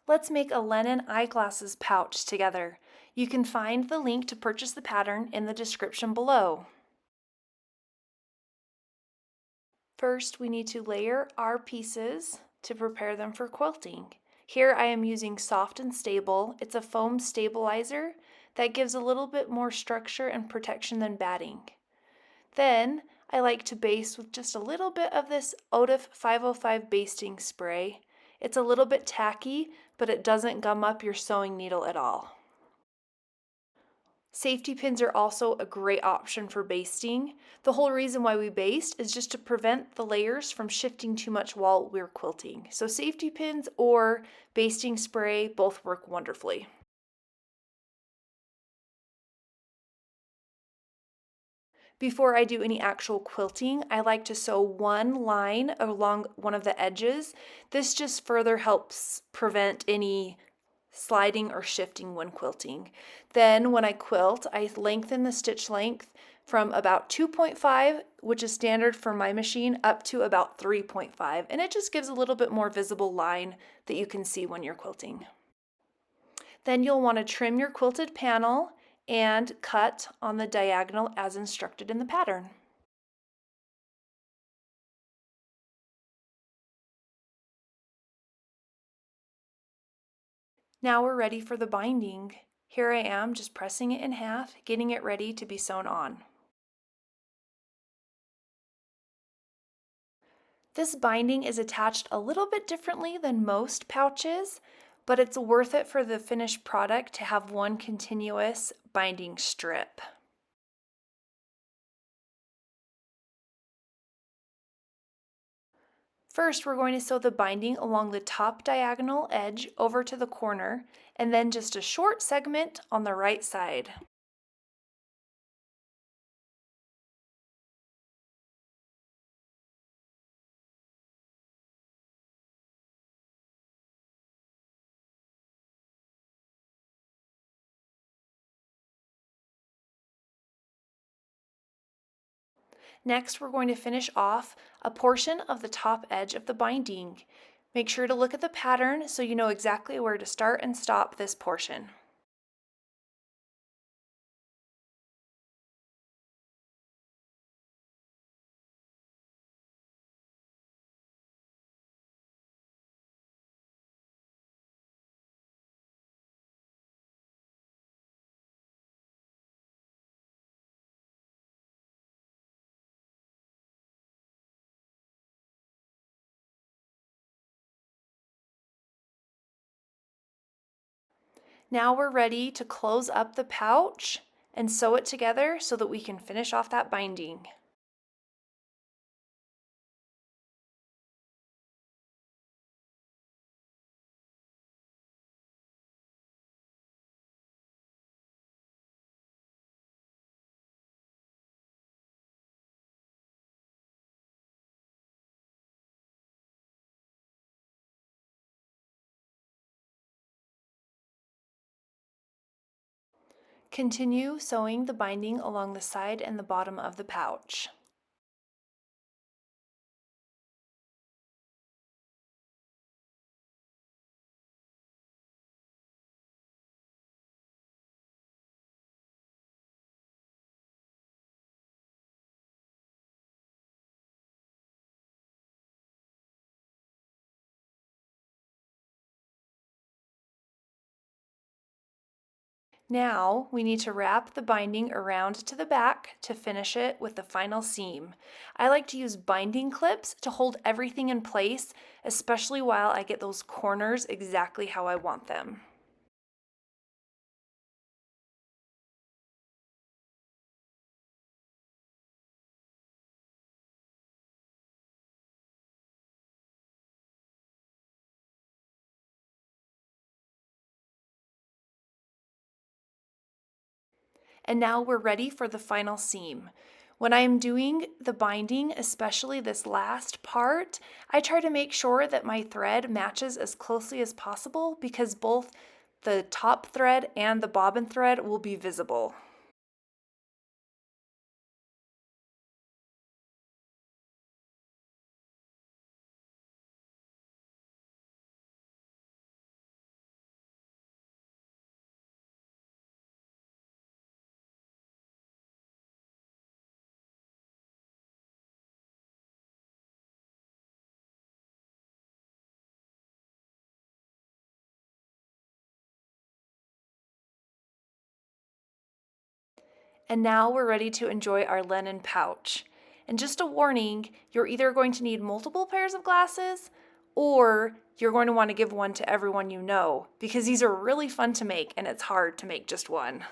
Let's make a Lennon Eyeglasses Pouch together. You can find the link to purchase the pattern in the description below. First, we need to layer our pieces to prepare them for quilting. Here I am using Soft and Stable. It's a foam stabilizer that gives a little bit more structure and protection than batting. Then I like to baste with just a little bit of this Otif 505 basting spray. It's a little bit tacky, but it doesn't gum up your sewing needle at all. Safety pins are also a great option for basting. The whole reason why we baste is just to prevent the layers from shifting too much while we're quilting. So safety pins or basting spray both work wonderfully. Before I do any actual quilting, I like to sew one line along one of the edges. This just further helps prevent any sliding or shifting when quilting. Then when I quilt, I lengthen the stitch length from about 2.5, which is standard for my machine, up to about 3.5, and it just gives a little bit more visible line that you can see when you're quilting. Then you'll want to trim your quilted panel and cut on the diagonal as instructed in the pattern. Now we're ready for the binding. Here I am just pressing it in half, getting it ready to be sewn on. This binding is attached a little bit differently than most pouches, but it's worth it for the finished product to have one continuous binding strip. First, we're going to sew the binding along the top diagonal edge over to the corner, and then just a short segment on the right side. Next, we're going to finish off a portion of the top edge of the binding. Make sure to look at the pattern so you know exactly where to start and stop this portion. Now we're ready to close up the pouch and sew it together so that we can finish off that binding. Continue sewing the binding along the side and the bottom of the pouch. Now we need to wrap the binding around to the back to finish it with the final seam. I like to use binding clips to hold everything in place, especially while I get those corners exactly how I want them. And now we're ready for the final seam. When I am doing the binding, especially this last part, I try to make sure that my thread matches as closely as possible because both the top thread and the bobbin thread will be visible. And now we're ready to enjoy our Lennon pouch. And just a warning, you're either going to need multiple pairs of glasses or you're going to want to give one to everyone you know because these are really fun to make and it's hard to make just one.